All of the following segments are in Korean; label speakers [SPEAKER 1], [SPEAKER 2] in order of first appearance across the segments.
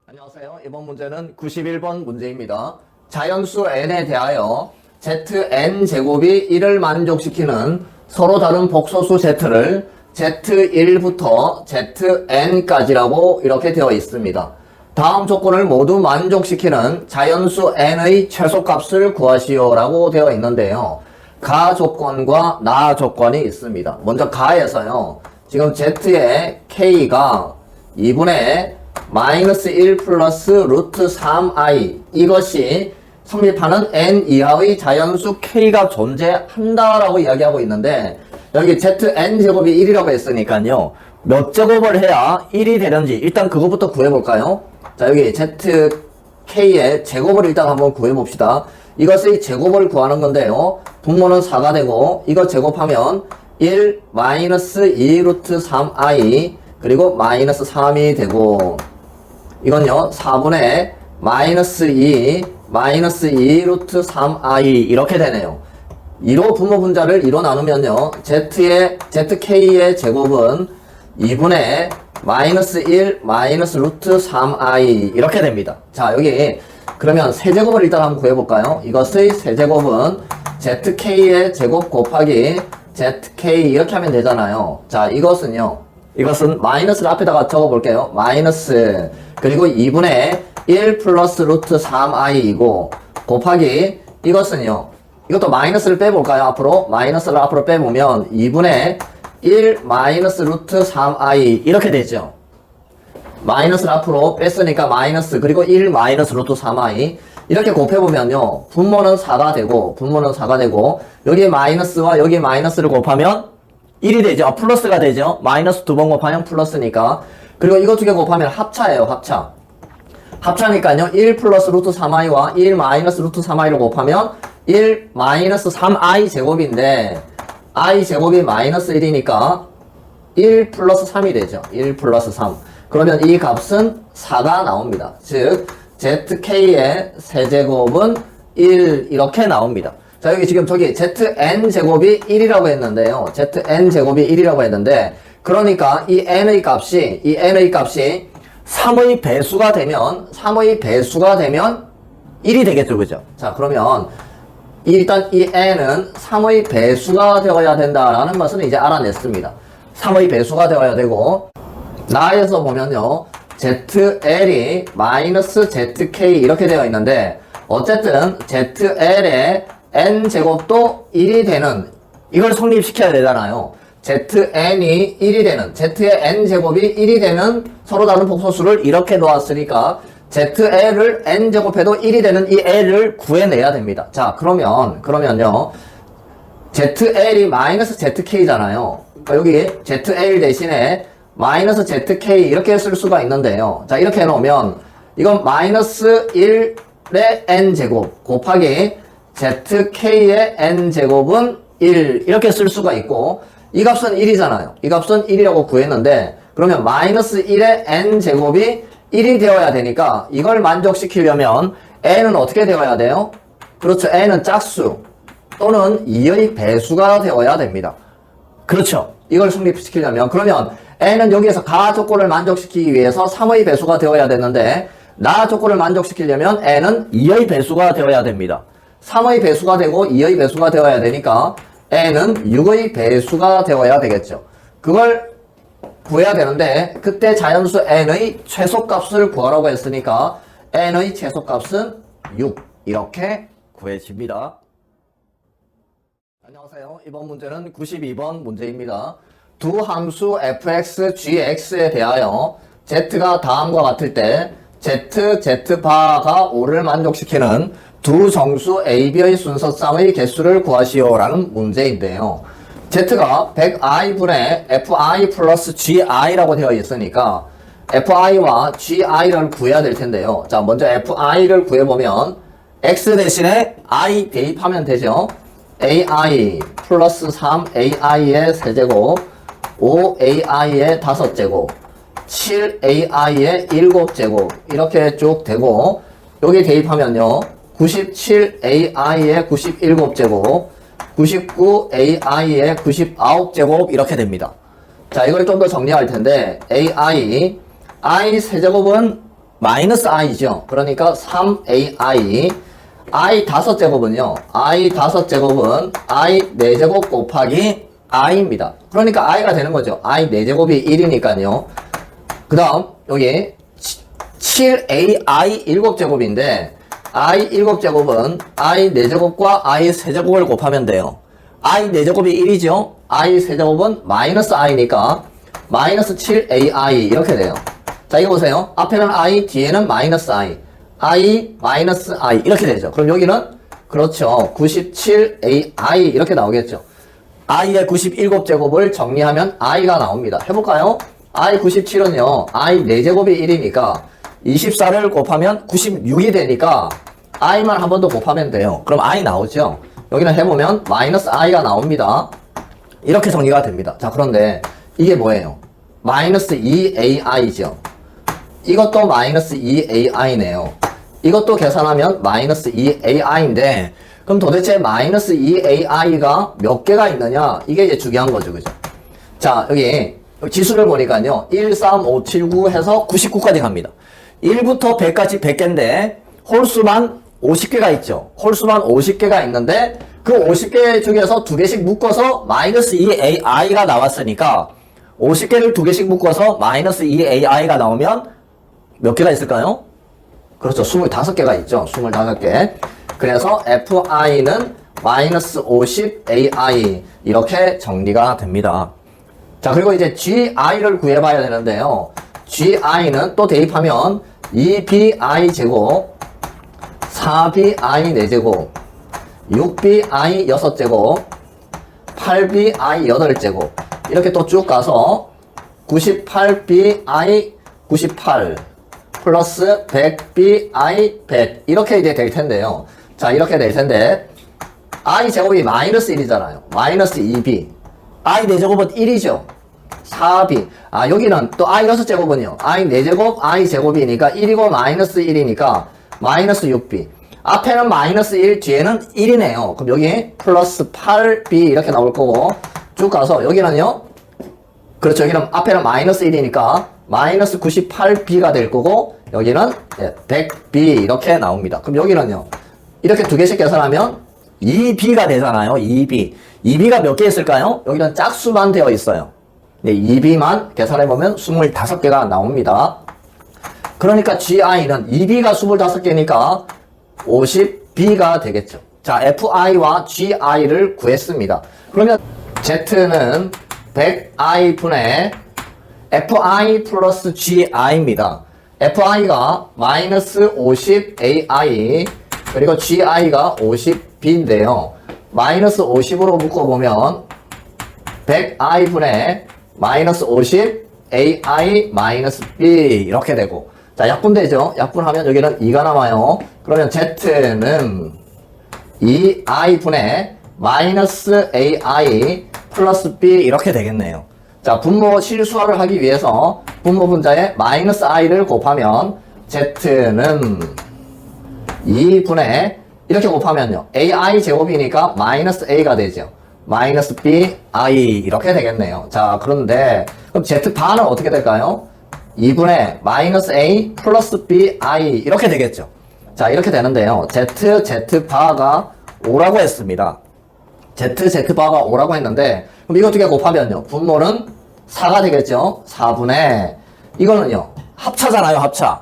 [SPEAKER 1] 안녕하세요. 이번 문제는 91번 문제입니다. 자연수 n에 대하여 zn 제곱이 1을 만족시키는 서로 다른 복소수 z를 z1부터 zn까지라고 이렇게 되어 있습니다. 다음 조건을 모두 만족시키는 자연수 n의 최소값을 구하시오라고 되어 있는데요. 가 조건과 나 조건이 있습니다. 먼저 가에서요. 지금 z의 k가 2분의 마이너스 1 플러스 루트 3i 이것이 성립하는 n 이하의 자연수 k가 존재한다라고 이야기하고 있는데 여기 zn 제곱이 1이라고 했으니까요. 몇 제곱을 해야 1이 되는지 일단 그거부터 구해볼까요? 자, 여기 zk의 제곱을 일단 한번 구해봅시다. 이것의 제곱을 구하는 건데요. 분모는 4가 되고 이거 제곱하면 1 마이너스 2 루트 3i 그리고 마이너스 3이 되고 이건요 4분의 마이너스 2 루트 3i 이렇게 되네요. 2로 분모 분자를 2로 나누면요 zk의 제곱은 2분의 마이너스 1 마이너스 루트 3i 이렇게 됩니다. 자, 여기 그러면 세제곱을 일단 한번 구해볼까요? 이것의 세제곱은 zk의 제곱 곱하기 zk 이렇게 하면 되잖아요. 자, 이것은 마이너스를 앞에다가 적어볼게요. 마이너스 그리고 2분의 1 플러스 루트 3i이고 곱하기 이것은요. 이것도 마이너스를 빼볼까요? 앞으로 마이너스를 앞으로 빼보면 2분의 1 마이너스 루트 3i 이렇게 되죠. 마이너스를 앞으로 뺐으니까 마이너스 그리고 1 마이너스 루트 3i 이렇게 곱해보면요. 분모는 4가 되고 여기 마이너스와 여기 마이너스를 곱하면 1이 되죠. 플러스가 되죠. 마이너스 2번 곱하면 플러스니까. 그리고 이거 두 개 곱하면 합차예요. 합차니까요. 1 플러스 루트 3i와 1 마이너스 루트 3i를 곱하면 1 마이너스 3i 제곱인데 i 제곱이 마이너스 1이니까 1 플러스 3이 되죠. 1 플러스 3. 그러면 이 값은 4가 나옵니다. 즉 zk의 세제곱은 1 이렇게 나옵니다. 자, 여기 지금 zn 제곱이 1이라고 했는데요. zn 제곱이 1이라고 했는데 그러니까 이 n의 값이 3의 배수가 되면 1이 되겠죠. 그죠? 자, 그러면 일단 이 n은 3의 배수가 되어야 된다라는 것은 이제 알아냈습니다. 3의 배수가 되어야 되고 나에서 보면요. zl이 마이너스 zk 이렇게 되어 있는데 어쨌든 zl의 n제곱도 1이 되는 이걸 성립시켜야 되잖아요. zn이 1이 되는 z의 n제곱이 1이 되는 서로 다른 복소수를 이렇게 놓았으니까 zl을 n제곱해도 1이 되는 이 l을 구해내야 됩니다. 자, 그러면요 zl이 마이너스 zk잖아요. 그러니까 여기 zl 대신에 마이너스 zk 이렇게 쓸 수가 있는데요. 자, 이렇게 해놓으면 이건 마이너스 1의 n제곱 곱하기 zk의 n제곱은 1 이렇게 쓸 수가 있고 이 값은 1이잖아요. 이 값은 1이라고 구했는데 그러면 마이너스 1의 n제곱이 1이 되어야 되니까 이걸 만족시키려면 n은 어떻게 되어야 돼요? 그렇죠. n은 짝수 또는 2의 배수가 되어야 됩니다. 그렇죠. 이걸 성립시키려면 그러면 n은 여기에서 가 조건을 만족시키기 위해서 3의 배수가 되어야 되는데 나 조건을 만족시키려면 n은 2의 배수가 되어야 됩니다. 3의 배수가 되고 2의 배수가 되어야 되니까 n은 6의 배수가 되어야 되겠죠. 그걸 구해야 되는데 그때 자연수 n의 최소값을 구하라고 했으니까 n의 최소값은 6 이렇게 구해집니다. 안녕하세요. 이번 문제는 92번 문제입니다. 두 함수 fx, gx에 대하여 z가 다음과 같을 때 z, z바가 5를 만족시키는 두 정수 a, b의 순서쌍의 개수를 구하시오라는 문제인데요. z가 100i분의 fi 플러스 gi라고 되어 있으니까 fi와 gi를 구해야 될 텐데요. 자, 먼저 fi를 구해보면 x 대신에 i 대입하면 되죠. ai 플러스 3ai의 세제곱 5ai의 5제곱 7ai의 7제곱 이렇게 쭉 되고 여기 대입하면요 97ai의 97제곱 99ai의 99제곱 이렇게 됩니다. 자, 이걸 좀 더 정리할 텐데 i 세제곱은 마이너스 i죠. 그러니까 3ai i 5제곱은요. i 5제곱은 i 4제곱 곱하기 i입니다. 그러니까 i가 되는 거죠. i 4제곱이 1이니까요. 그 다음 여기 7ai 7제곱인데 i 7제곱은 i 4제곱과 i 3제곱을 곱하면 돼요. i 4제곱이 1이죠. i 세제곱은 마이너스 i니까 마이너스 7ai 이렇게 돼요. 자, 이거 보세요. 앞에는 i, 뒤에는 마이너스 i 마이너스 i 이렇게 되죠. 그럼 여기는 그렇죠. 97ai 이렇게 나오겠죠. i의 97제곱을 정리하면 i가 나옵니다. 해볼까요? i 97은요. i 4제곱이 1이니까 24를 곱하면 96이 되니까 i만 한 번 더 곱하면 돼요. 그럼 i 나오죠. 여기는 해보면 마이너스 i가 나옵니다. 이렇게 정리가 됩니다. 자, 그런데 이게 뭐예요? 마이너스 2ai죠. 이것도 마이너스 2ai네요. 이것도 계산하면 마이너스 2ai인데 그럼 도대체 마이너스 2ai가 몇 개가 있느냐? 이게 이제 중요한 거죠. 그죠? 자, 여기 지수를 보니까요. 1, 3, 5, 7, 9 해서 99까지 갑니다. 1부터 100까지 100개인데 홀수만 50개가 있죠. 홀수만 50개가 있는데 그 50개 중에서 2개씩 묶어서 마이너스 2ai가 나왔으니까 50개를 2개씩 묶어서 마이너스 2ai가 나오면 몇 개가 있을까요? 그렇죠. 25개가 있죠. 25개. 그래서 fi는 마이너스 50ai 이렇게 정리가 됩니다. 자, 그리고 이제 gi를 구해봐야 되는데요. gi는 또 대입하면 2bi 제곱 4bi 4제곱 6bi 6제곱 8bi 8제곱 이렇게 또 쭉 가서 98bi 98 플러스 100bi 100 이렇게 이제 될 텐데요. 자, 이렇게 될 텐데 i 제곱이 마이너스 1이잖아요. 마이너스 2b i 4제곱은 1이죠. 4b 여기는 또 i 6제곱은요. i 4제곱 i 제곱이니까 1이고 마이너스 1이니까 마이너스 6b 앞에는 마이너스 1 뒤에는 1이네요. 그럼 여기 플러스 8b 이렇게 나올 거고 쭉 가서 여기는요. 그렇죠. 여기는 앞에는 마이너스 1이니까 마이너스 98b가 될 거고 여기는 100b 이렇게 나옵니다. 그럼 여기는요. 이렇게 2개씩 계산하면 2b가 되잖아요. 2b가 몇 개 있을까요? 여기는 짝수만 되어 있어요. 네, 2b만 계산해보면 25개가 나옵니다. 그러니까 gi는 2b가 25개니까 50b가 되겠죠. 자, fi와 gi를 구했습니다. 그러면 z는 100i 분의 fi 플러스 gi입니다. fi가 마이너스 50ai 그리고 gi가 50b인데요. 마이너스 50으로 묶어보면 100i 분의 마이너스 50ai 마이너스 b 이렇게 되고 자, 약분되죠? 약분하면 여기는 2가 남아요. 그러면 z는 2i 분의 마이너스 ai 플러스 b 이렇게 되겠네요. 자, 분모 실수화를 하기 위해서 분모 분자에 마이너스 i를 곱하면 z는 2분의 이렇게 곱하면요. ai 제곱이니까 마이너스 a가 되죠. 마이너스 bi 이렇게 되겠네요. 자, 그런데 그럼 z바는 어떻게 될까요? 2분의 마이너스 a 플러스 bi 이렇게 되겠죠. 자, 이렇게 되는데요. z바가 5라고 했습니다. z바가 5라고 했는데 그럼 이거 2개 곱하면요. 분모는 4가 되겠죠. 4분의 이거는요. 합차잖아요. 합차.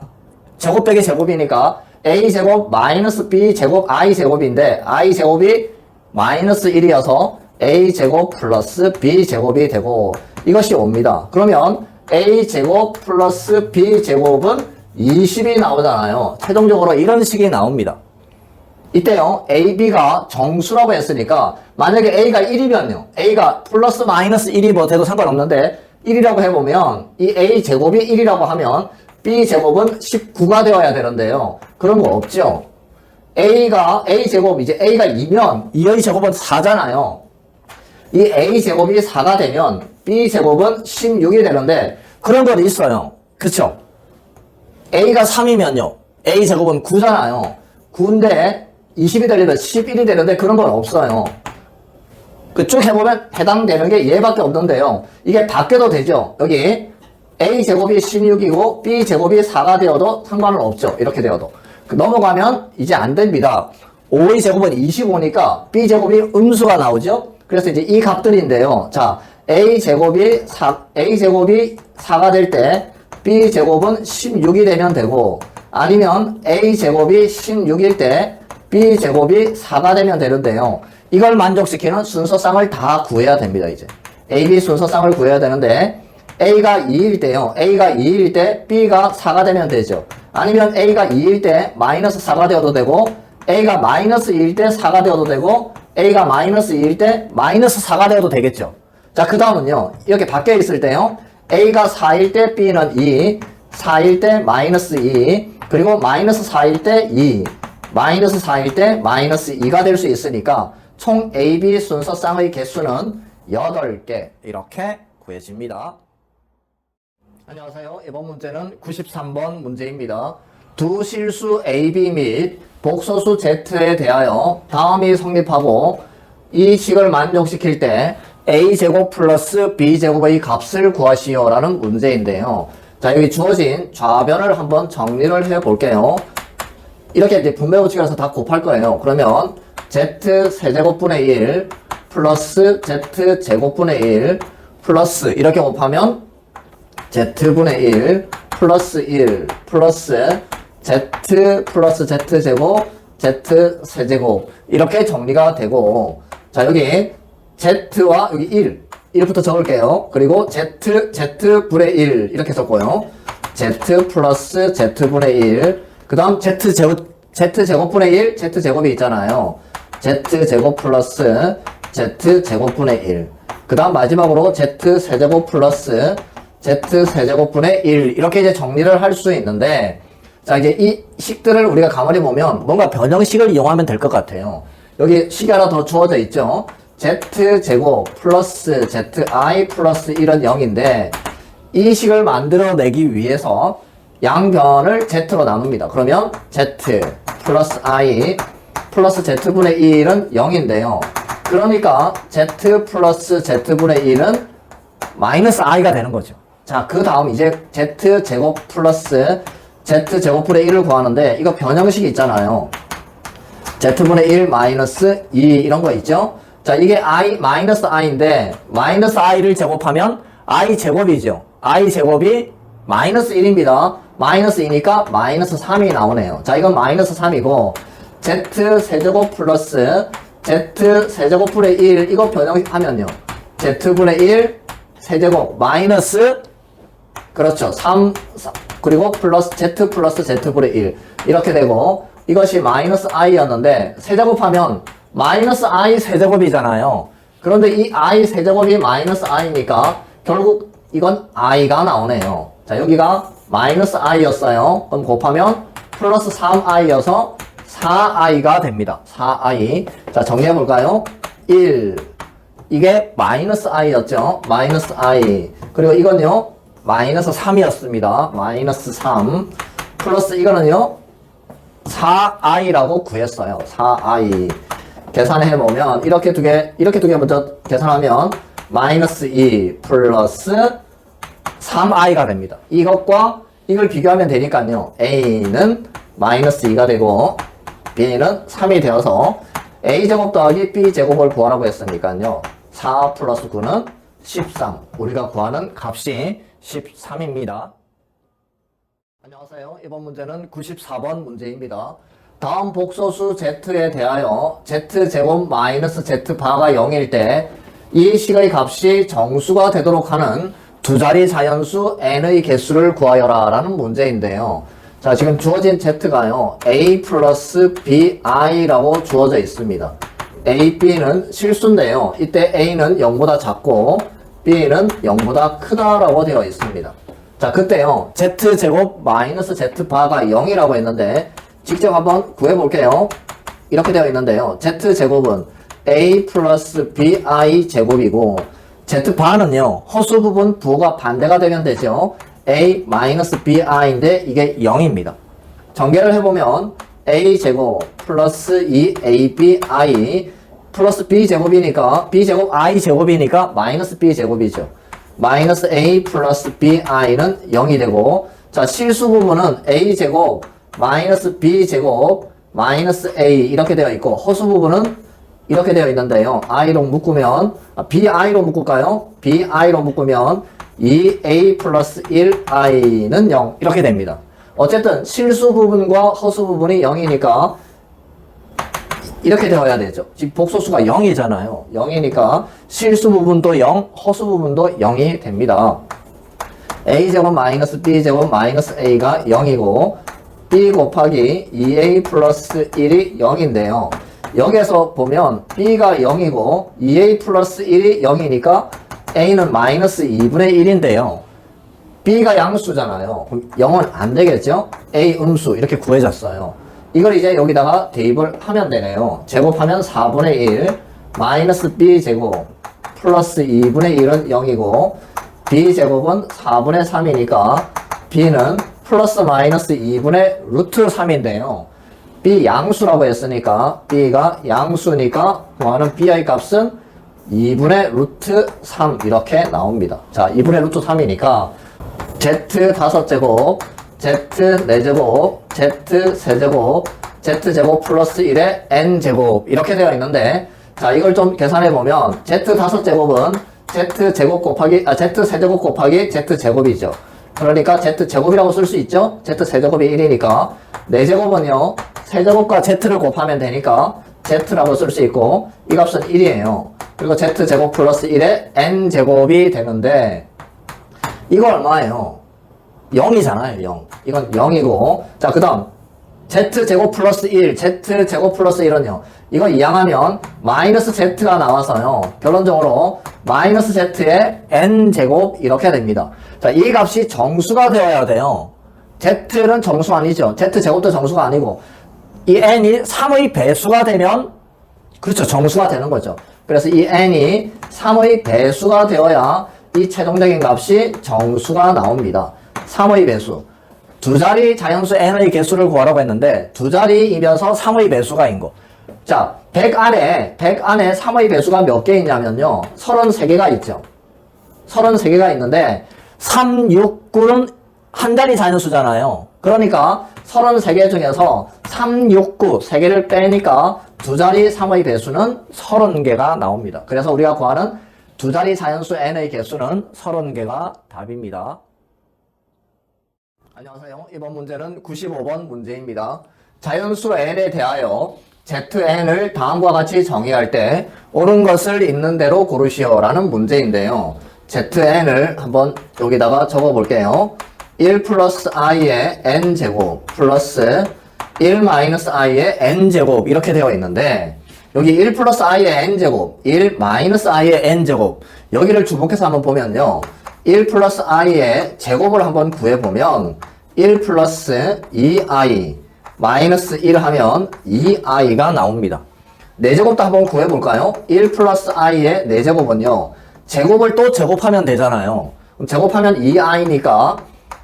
[SPEAKER 1] 제곱 빼기 제곱이니까 a제곱 마이너스 b제곱 i제곱인데 i제곱이 마이너스 1이어서 a제곱 플러스 b제곱이 되고 이것이 5입니다. 그러면 a제곱 플러스 b제곱은 20이 나오잖아요. 최종적으로 이런 식이 나옵니다. 이때요. ab가 정수라고 했으니까 만약에 a가 1이면요. a가 플러스 마이너스 1이 뭐 돼도 상관없는데 1이라고 해보면 이 a제곱이 1이라고 하면 b제곱은 19가 되어야 되는데요. 그런 거 없죠. a제곱 이제 a가 2면 2의 제곱은 4잖아요. 이 a제곱이 4가 되면 b제곱은 16이 되는데 그런 건 있어요. 그쵸? a가 3이면요. a제곱은 9잖아요. 9인데 20이 되려면 11이 되는데 그런 건 없어요. 쭉 해보면 해당되는 게 얘밖에 없는데요. 이게 바뀌어도 되죠. 여기 a제곱이 16이고 b제곱이 4가 되어도 상관은 없죠. 이렇게 되어도. 넘어가면 이제 안 됩니다. 5의 제곱은 25니까 b제곱이 음수가 나오죠. 그래서 이제 이 값들인데요. 자, a제곱이 4가 될 때 b제곱은 16이 되면 되고, 아니면 a제곱이 16일 때 b제곱이 4가 되면 되는데요. 이걸 만족시키는 순서쌍을 다 구해야 됩니다. 이제 a, b 순서쌍을 구해야 되는데, a가 2일 때요. a가 2일 때 b가 4가 되면 되죠. 아니면 a가 2일 때 마이너스 4가 되어도 되고, a가 마이너스 2일 때 4가 되어도 되고, a가 마이너스 2일 때 마이너스 4가 되어도 되겠죠. 자, 그 다음은요. 이렇게 바뀌어 있을 때요. a가 4일 때 b는 2, 4일 때 마이너스 2, 그리고 마이너스 4일 때 2, 마이너스 4일 때 마이너스 2가 될 수 있으니까 총 a, b 순서쌍의 개수는 8개 이렇게 구해집니다. 안녕하세요. 이번 문제는 93번 문제입니다. 두 실수 a, b 및 복소수 z에 대하여 다음이 성립하고 이 식을 만족시킬 때 a제곱 플러스 b제곱의 값을 구하시오 라는 문제인데요. 자, 여기 주어진 좌변을 한번 정리를 해 볼게요. 이렇게 이제 분배법칙이라서 다 곱할 거예요. 그러면 z 세제곱분의 1 플러스 z 제곱분의 1 플러스 이렇게 곱하면 z분의 1 플러스 1 플러스 z 플러스 z 제곱 z 세제곱 이렇게 정리가 되고, 자, 여기 z와 여기 1부터 적을게요. 그리고 z분의 1 이렇게 적고요. z 플러스 z분의 1, 그 다음 z제곱분의 1, z제곱이 있잖아요. z제곱 플러스 z제곱분의 1, 그 다음 마지막으로 z세제곱 플러스 z세제곱분의 1 이렇게 이제 정리를 할 수 있는데, 자, 이제 이 식들을 우리가 가만히 보면 뭔가 변형식을 이용하면 될 것 같아요. 여기 식이 하나 더 주어져 있죠. z제곱 플러스 zi 플러스 1은 0인데 이 식을 만들어내기 위해서 양변을 z로 나눕니다. 그러면 z 플러스 i 플러스 z분의 1은 0인데요. 그러니까 z 플러스 z분의 1은 마이너스 i가 되는 거죠. 자, 그 다음 이제 z제곱 플러스 z제곱분의 1을 구하는데 이거 변형식이 있잖아요. z분의 1 마이너스 2 이런 거 있죠. 자, 이게 i 마이너스 i인데 마이너스 i를 제곱하면 i 제곱이죠. i 제곱이 마이너스 1입니다. 마이너스 2니까 마이너스 3이 나오네요. 자, 이건 마이너스 3이고 z 세제곱 플러스 z 세제곱분의 1 이거 변형하면요. z분의 1 세제곱 마이너스 그렇죠. 3 그리고 플러스 z 플러스 z분의 1 이렇게 되고, 이것이 마이너스 i였는데 세제곱하면 마이너스 i 세제곱이잖아요. 그런데 이 i 세제곱이 마이너스 i니까 결국 이건 i가 나오네요. 자, 여기가 마이너스 i였어요. 그럼 곱하면 플러스 3i여서 4i가 됩니다. 4i. 자, 정리해볼까요? 1. 이게 마이너스 i였죠. 마이너스 i. 그리고 이건요. 마이너스 3이었습니다. 마이너스 3. 플러스 이거는요. 4i라고 구했어요. 4i. 계산해보면 이렇게 두 개 먼저 계산하면 마이너스 2 플러스 3i가 됩니다. 이것과 이걸 비교하면 되니까요. a는 마이너스 2가 되고 b는 3이 되어서 a제곱 더하기 b제곱을 구하라고 했으니까요. 4 플러스 9는 13. 우리가 구하는 값이 13입니다. 안녕하세요. 이번 문제는 94번 문제입니다. 다음 복소수 z에 대하여 z제곱 마이너스 z바가 0일 때 이 식의 값이 정수가 되도록 하는 두 자리 자연수 n의 개수를 구하여라 라는 문제인데요. 자, 지금 주어진 z가요. a 플러스 bi라고 주어져 있습니다. a, b는 실수인데요. 이때 a는 0보다 작고 b는 0보다 크다라고 되어 있습니다. 자, 그때요. z제곱 마이너스 z바가 0이라고 했는데 직접 한번 구해볼게요. 이렇게 되어 있는데요. z제곱은 a 플러스 bi 제곱이고 z바는요. 허수 부분 부호가 반대가 되면 되죠. a 마이너스 bi인데 이게 0입니다. 전개를 해보면 a 제곱 플러스 2abi 플러스 b제곱이니까 b제곱 i 제곱이니까 마이너스 b제곱이죠. 마이너스 a 플러스 bi는 0이 되고, 자, 실수 부분은 a제곱 마이너스 b제곱 마이너스 a 이렇게 되어 있고, 허수 부분은 이렇게 되어 있는데요. i로 묶으면, bi로 묶을까요? bi로 묶으면 2a 플러스 1i는 0 이렇게 됩니다. 어쨌든 실수 부분과 허수 부분이 0이니까 이렇게 되어야 되죠. 지금 복소수가 0이잖아요. 0이니까 실수 부분도 0, 허수 부분도 0이 됩니다. a제곱 마이너스 b제곱 마이너스 a가 0이고 b 곱하기 2a 플러스 1이 0인데요. 여기서 보면 b가 0이고 2a 플러스 1이 0이니까 a는 마이너스 2분의 1인데요. b가 양수잖아요. 그럼 0은 안 되겠죠? a 음수 이렇게 구해졌어요. 이걸 이제 여기다가 대입을 하면 되네요. 제곱하면 4분의 1 마이너스 b제곱 플러스 2분의 1은 0이고 b제곱은 4분의 3이니까 b는 플러스 마이너스 2분의 루트 3인데요. b 양수라고 했으니까 b가 양수니까 구하는 bi의 값은 2분의 루트 3 이렇게 나옵니다. 자, 2분의 루트 3이니까 z 5제곱 z 4제곱 z 세제곱 z제곱 플러스 1의 n제곱 이렇게 되어 있는데, 자, 이걸 좀 계산해 보면 z 5제곱은 z제곱 곱하기 z 세제곱 곱하기 z제곱이죠. 그러니까 z제곱이라고 쓸 수 있죠. z세제곱이 1이니까 4제곱은요 세제곱과 z를 곱하면 되니까 z라고 쓸 수 있고, 이 값은 1이에요. 그리고 z제곱 플러스 1의 n제곱이 되는데, 이거 얼마예요? 0이잖아요. 0. 이건 0이고, 자, 그 다음 z제곱 플러스 1, z제곱 플러스 1은요, 이거 이항하면 마이너스 z가 나와서요, 결론적으로 마이너스 z의 n제곱 이렇게 됩니다. 자, 이 값이 정수가 되어야 돼요. z는 정수 아니죠. z제곱도 정수가 아니고 이 n이 3의 배수가 되면, 그렇죠, 정수가 되는 거죠. 그래서 이 n이 3의 배수가 되어야 이 최종적인 값이 정수가 나옵니다. 3의 배수. 두 자리 자연수 n의 개수를 구하라고 했는데 두 자리이면서 3의 배수가인 거. 자, 100 안에 3의 배수가 몇 개 있냐면요, 33개가 있죠. 33개가 있는데 3, 6, 9는 한 자리 자연수잖아요. 그러니까 33개 중에서 3, 6, 9 3개를 빼니까 두 자리 3의 배수는 30개가 나옵니다. 그래서 우리가 구하는 두 자리 자연수 n의 개수는 30개가 답입니다. 안녕하세요. 이번 문제는 95번 문제입니다. 자연수 n에 대하여 zn을 다음과 같이 정의할 때 옳은 것을 있는 대로 고르시오 라는 문제인데요. zn을 한번 여기다가 적어 볼게요. 1 플러스 i의 n제곱 플러스 1 마이너스 i의 n제곱 이렇게 되어 있는데, 여기 1 플러스 i의 n제곱, 1 마이너스 i의 n제곱, 여기를 주목해서 한번 보면요, 1 플러스 i의 제곱을 한번 구해보면 1 플러스 2i 마이너스 1 하면 2i가 나옵니다. 4제곱도 한번 구해볼까요? 1 플러스 i의 4제곱은요, 제곱을 또 제곱하면 되잖아요. 그럼 제곱하면 2i니까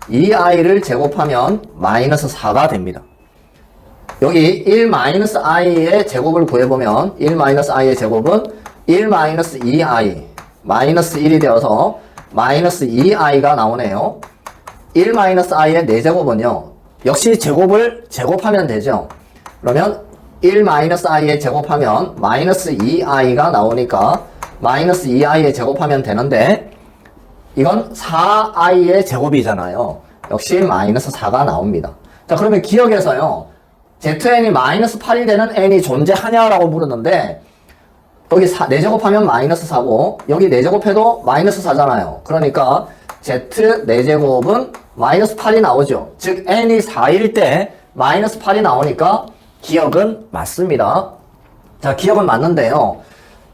[SPEAKER 1] 2i를 제곱하면 마이너스 4가 됩니다. 여기 1 마이너스 i의 제곱을 구해보면 1 마이너스 i의 제곱은 1 마이너스 2i 마이너스 1이 되어서 마이너스 2i가 나오네요. 1 마이너스 i의 4제곱은요, 역시 제곱을 제곱하면 되죠. 그러면 1 마이너스 i의 제곱하면 마이너스 2i가 나오니까 마이너스 2i의 제곱하면 되는데, 이건 4i의 제곱이잖아요. 역시 마이너스 4가 나옵니다. 자, 그러면 기억에서요, zn이 마이너스 8이 되는 n이 존재하냐라고 물었는데, 여기 4제곱하면 마이너스 4고 여기 4제곱해도 마이너스 4잖아요. 그러니까 z 4제곱은 마이너스 8이 나오죠. 즉 n이 4일 때 마이너스 8이 나오니까 기억은 맞습니다. 자, 기억은 맞는데요,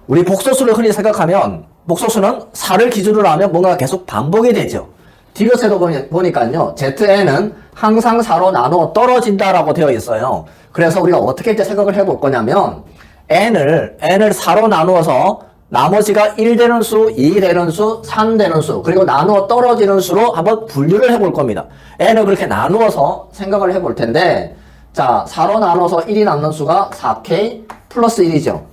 [SPEAKER 1] 우리 복소수를 흔히 생각하면 복소수는 4를 기준으로 하면 뭔가 계속 반복이 되죠. 디귿에도 보니까요, zn은 항상 4로 나누어 떨어진다라고 되어 있어요. 그래서 우리가 어떻게 이제 생각을 해볼 거냐면, n을 4로 나누어서 나머지가 1 되는 수, 2 되는 수, 3 되는 수, 그리고 나누어 떨어지는 수로 한번 분류를 해볼 겁니다. n을 그렇게 나누어서 생각을 해볼 텐데, 자, 4로 나눠서 1이 남는 수가 4k 플러스 1이죠.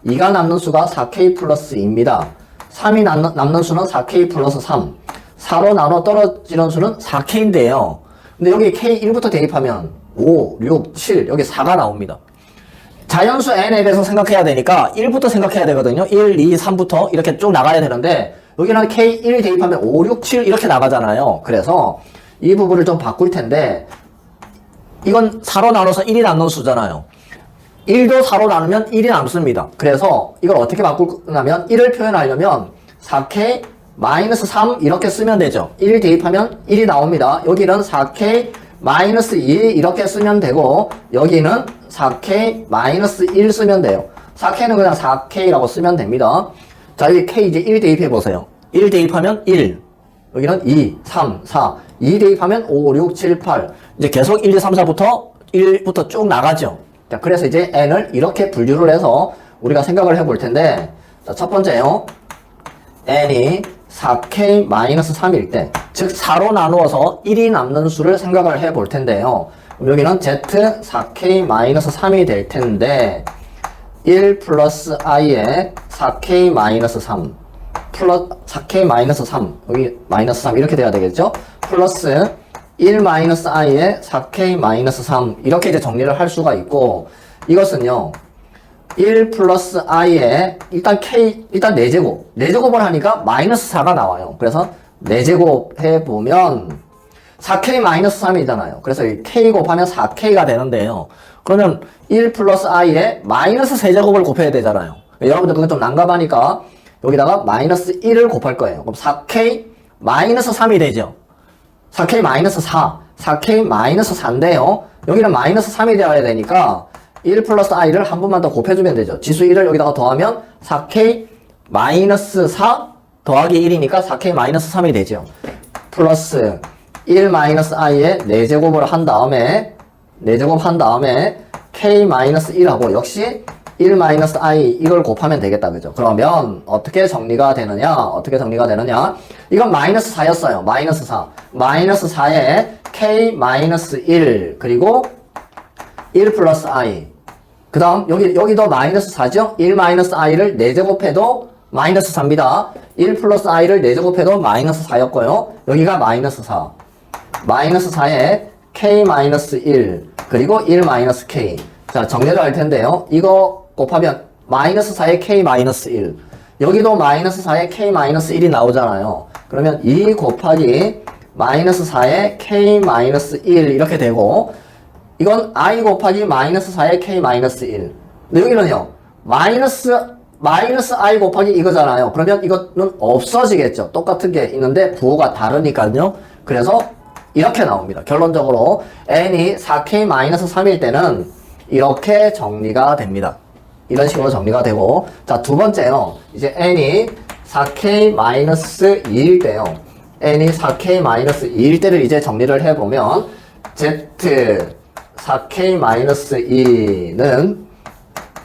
[SPEAKER 1] 2가 남는 수가 4k 플러스 2입니다. 3이 남는 수는 4K 플러스 3. 4로 나눠 떨어지는 수는 4K인데요. 근데 여기 K1부터 대입하면 5, 6, 7, 여기 4가 나옵니다. 자연수 n에 대해서 생각해야 되니까 1부터 생각해야 되거든요. 1, 2, 3부터 이렇게 쭉 나가야 되는데 여기는 K1 대입하면 5, 6, 7 이렇게 나가잖아요. 그래서 이 부분을 좀 바꿀 텐데 이건 4로 나눠서 1이 남는 수잖아요. 1도 4로 나누면 1이 남습니다. 그래서 이걸 어떻게 바꾸냐면 1을 표현하려면 4K 마이너스 3 이렇게 쓰면 되죠. 1 대입하면 1이 나옵니다. 여기는 4K 마이너스 2 이렇게 쓰면 되고 여기는 4K 마이너스 1 쓰면 돼요. 4K는 그냥 4K라고 쓰면 됩니다. 자, 여기 K 이제 1 대입해 보세요. 1 대입하면 1. 여기는 2, 3, 4. 2 대입하면 5, 6, 7, 8. 이제 계속 1, 2, 3, 4부터 1부터 쭉 나가죠. 자, 그래서 이제 n을 이렇게 분류를 해서 우리가 생각을 해볼 텐데, 자, 첫 번째요. n이 4K-3일 때, 즉 4로 나누어서 1이 남는 수를 생각을 해볼 텐데요. 여기는 z 4K-3이 될 텐데 1 플러스 i에 4K-3 플러스 4K-3 여기 마이너스 3 이렇게 돼야 되겠죠? 플러스 1 마이너스 i에 4K-3 이렇게 이제 정리를 할 수가 있고 이것은요 1 플러스 i에 일단 k 일단 4제곱 4제곱을 하니까 마이너스 4가 나와요. 그래서 4제곱 해보면 4K-3이잖아요. 그래서 k 곱하면 4K가 되는데요. 그러면 1 플러스 i에 마이너스 3제곱을 곱해야 되잖아요. 여러분들 그건 좀 난감하니까 여기다가 마이너스 1을 곱할 거예요. 그럼 4K-3이 되죠. 4K-4 4K-4인데요. 여기는 마이너스 3이 되어야 되니까 1 플러스 i를 한 번만 더 곱해주면 되죠. 지수 1을 여기다가 더하면 4K-4 더하기 1이니까 4K-3이 되죠. 플러스 1 마이너스 i에 4제곱을 한 다음에 4제곱 한 다음에 K-1하고 역시 1 마이너스 i 이걸 곱하면 되겠다. 그죠? 그러면 어떻게 정리가 되느냐? 이건 마이너스 4였어요. 마이너스 4. 마이너스 4에 K-1 그리고 1 플러스 i 그 다음 여기도 마이너스 4죠? 1 마이너스 i를 4제곱해도 마이너스 4입니다. 1 플러스 i를 4제곱해도 마이너스 4였고요. 여기가 마이너스 4. 마이너스 4에 K-1 그리고 1 마이너스 K. 자, 정리를 할 텐데요. 이거 곱하면 마이너스 4에 K-1 여기도 마이너스 4에 K-1이 나오잖아요. 그러면 2 곱하기 마이너스 4에 K-1 이렇게 되고 이건 i 곱하기 마이너스 4에 K-1 근데 여기는요 마이너스 i 곱하기 이거잖아요. 그러면 이거는 없어지겠죠. 똑같은 게 있는데 부호가 다르니까요. 그래서 이렇게 나옵니다. 결론적으로 n이 4K-3일 때는 이렇게 정리가 됩니다. 이런 식으로 정리가 되고 자, 두 번째요. 이제 n이 4K-2일 때요. n이 4K-2일 때를 이제 정리를 해보면 z 4K-2는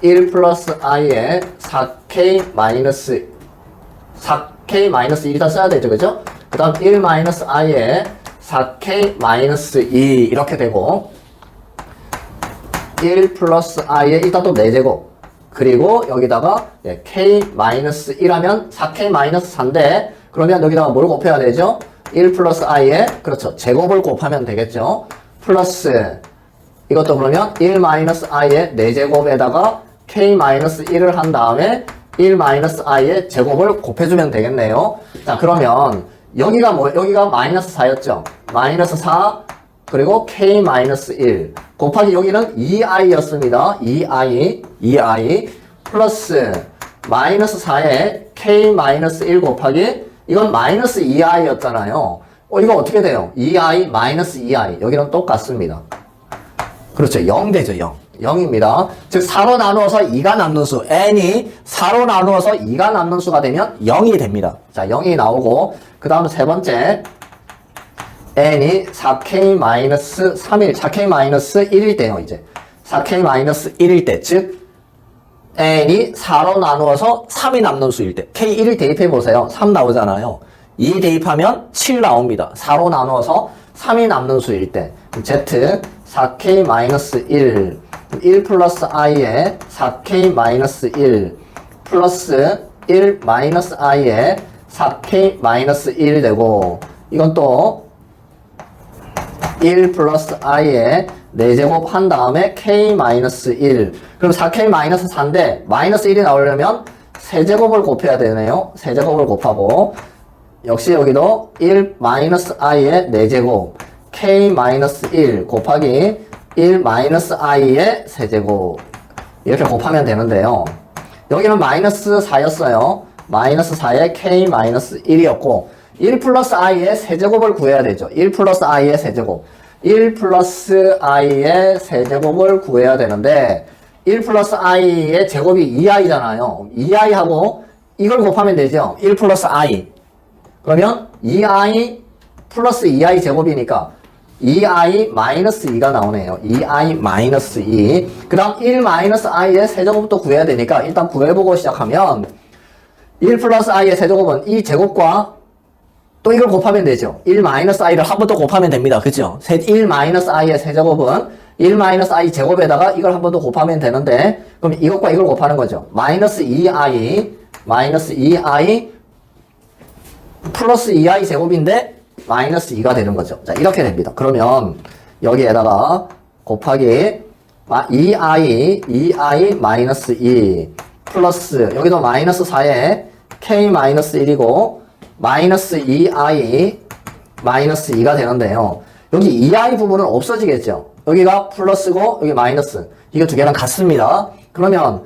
[SPEAKER 1] 1 플러스 i에 4K-1다 써야 되죠. 그죠? 그 다음 1 마이너스 i에 4K-2 이렇게 되고 1 플러스 i에 일단 또 4제곱 그리고 여기다가 K-1 하면 4K-4인데 그러면 여기다가 뭘 곱해야 되죠? 1 플러스 i에 그렇죠. 제곱을 곱하면 되겠죠. 플러스 이것도 그러면 1 마이너스 i의 4제곱에다가 K-1을 한 다음에 1 마이너스 i의 제곱을 곱해주면 되겠네요. 자, 그러면 여기가 마이너스 4였죠. 마이너스 4 그리고 K-1 곱하기 여기는 2i였습니다. 2i 플러스 마이너스 4에 K-1 곱하기 이건 마이너스 2i였잖아요. 이거 어떻게 돼요? 2i 마이너스 2i 여기는 똑같습니다. 그렇죠. 0 되죠. 0. 0입니다. 즉 4로 나누어서 2가 남는 수 n이 4로 나누어서 2가 남는 수가 되면 0이 됩니다. 자, 0이 나오고 그 다음 세 번째 n이 4K-3일 4K-1일 때요. 이제 4K-1일 때 즉 n이 4로 나누어서 3이 남는 수일 때 K1을 대입해 보세요. 3 나오잖아요. 2 대입하면 7 나옵니다. 4로 나누어서 3이 남는 수일 때 z 4K-1 1 플러스 i에 4K-1 플러스 1 마이너스 i에 4k 마이너스 1 되고, 이건 또 1 플러스 i에 4제곱 한 다음에 k 마이너스 1. 그럼 4k 마이너스 4인데 마이너스 1이 나오려면 세제곱을 곱해야 되네요. 세제곱을 곱하고, 역시 여기도 1 마이너스 i의 4제곱 k 마이너스 1 곱하기 1 마이너스 i의 세제곱, 이렇게 곱하면 되는데요. 여기는 마이너스 4였어요. 마이너스 4에 k 마이너스 1이었고, 1 플러스 i의 세제곱을 구해야 되죠. 1 플러스 i의 세제곱. 1 플러스 i의 세제곱을 구해야 되는데, 1 플러스 i의 제곱이 2i잖아요. 2i하고 이걸 곱하면 되죠. 1 플러스 i. 그러면 2i 플러스 2i 제곱이니까 2i 마이너스 2가 나오네요. 2i 마이너스 2. 그 다음 1 마이너스 i의 세제곱도 구해야 되니까 일단 구해보고 시작하면 1 플러스 i의 세제곱은 이 제곱과 또 이걸 곱하면 되죠. 1 마이너스 i를 한 번 더 곱하면 됩니다. 그죠? 1 마이너스 i의 세제곱은 1 마이너스 i 제곱에다가 이걸 한 번 더 곱하면 되는데, 그럼 이것과 이걸 곱하는 거죠. 마이너스 2i 플러스 2i 제곱인데 마이너스 2가 되는 거죠. 자, 이렇게 됩니다. 그러면 여기에다가 곱하기 2i 마이너스 2 플러스 여기도 마이너스 4에 k 마이너스 1이고 마이너스 2i 마이너스 2가 되는데요. 여기 2i 부분은 없어지겠죠. 여기가 플러스고 여기 마이너스. 이거 두 개랑 같습니다. 그러면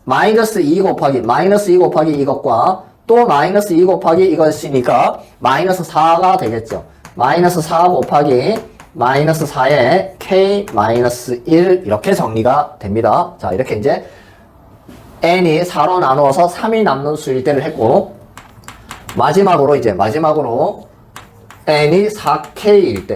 [SPEAKER 1] 마이너스 2 곱하기 이것과 또 마이너스 2 곱하기 이것이니까 마이너스 4가 되겠죠. 마이너스 4 곱하기 마이너스 4에 k 마이너스 1 이렇게 정리가 됩니다. 자, 이렇게 이제 n이 4로 나누어서 3이 남는 수일 때를 했고, 마지막으로 n이 4k일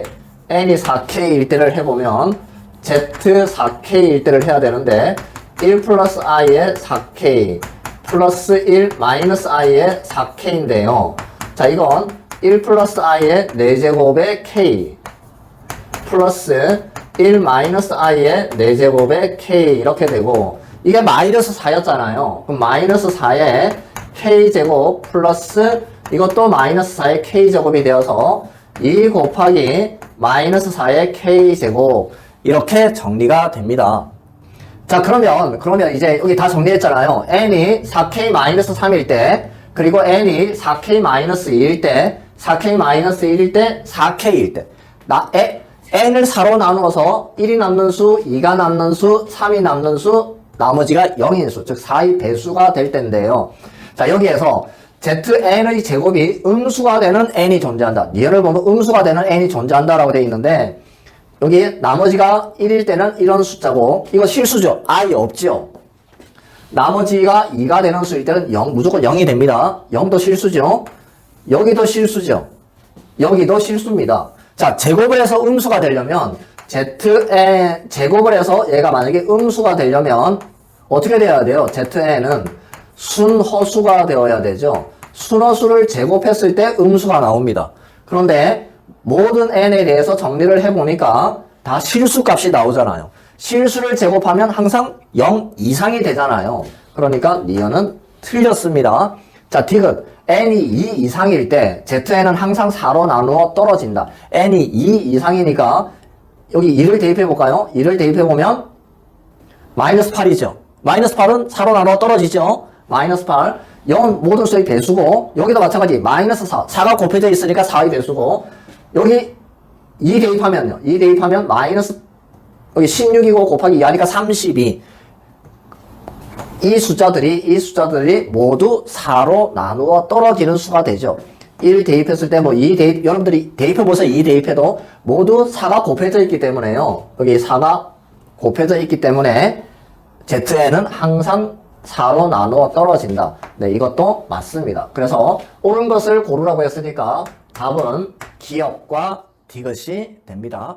[SPEAKER 1] 때를 해보면 z4k일 때를 해야 되는데 1 플러스 i에 4k 플러스 1 마이너스 i에 4k인데요. 자, 이건 1 플러스 i에 4제곱의 k 플러스 1 마이너스 i에 4제곱의 k 이렇게 되고, 이게 마이너스 4였잖아요. 그럼 마이너스 4에 k제곱 플러스 이것도 마이너스 4의 k제곱이 되어서 2 곱하기 마이너스 4의 k제곱 이렇게 정리가 됩니다. 자, 그러면 이제 여기 다 정리했잖아요. n이 4k 마이너스 3일 때, 그리고 n이 4k 마이너스 2일 때, 4k 마이너스 1일 때, 4k일 때. n을 4로 나누어서 1이 남는 수, 2가 남는 수, 3이 남는 수, 나머지가 0인 수, 즉 4의 배수가 될 텐데요. 자, 여기에서 zn의 제곱이 음수가 되는 n이 존재한다. 예를 보면 음수가 되는 n이 존재한다라고 되어 있는데, 여기 나머지가 1일 때는 이런 숫자고, 이거 실수죠. i 없죠. 나머지가 2가 되는 수일 때는 0, 무조건 0이 됩니다. 0도 실수죠. 여기도 실수죠. 여기도 실수입니다. 자, 제곱을 해서 음수가 되려면 zn 제곱을 해서 얘가 만약에 음수가 되려면 어떻게 돼야 돼요? zn은 순허수가 되어야 되죠. 순허수를 제곱했을 때 음수가 나옵니다. 그런데 모든 n에 대해서 정리를 해보니까 다 실수값이 나오잖아요. 실수를 제곱하면 항상 0 이상이 되잖아요. 그러니까 니은은 틀렸습니다. 자, 디귿. n이 2 이상일 때 zn은 항상 4로 나누어 떨어진다. n이 2 이상이니까 여기 2를 대입해볼까요? 2를 대입해보면 마이너스 8이죠. 마이너스 8은 4로 나누어 떨어지죠. 마이너스 8. 0은 모든 수의 배수고, 여기도 마찬가지 마이너스 4. 4가 곱해져 있으니까 4의 배수고, 여기 2 대입하면요. 2 대입하면 마이너스, 여기 16이고 곱하기 2하니까 32. 이 숫자들이 모두 4로 나누어 떨어지는 수가 되죠. 1 대입했을 때 2 대입, 여러분들이 대입해보세요. 2 대입해도 모두 4가 곱해져 있기 때문에요. 여기 4가 곱해져 있기 때문에 zn은 항상 4로 나누어 떨어진다. 네, 이것도 맞습니다. 그래서 옳은 것을 고르라고 했으니까 답은 기역과 디귿이 됩니다.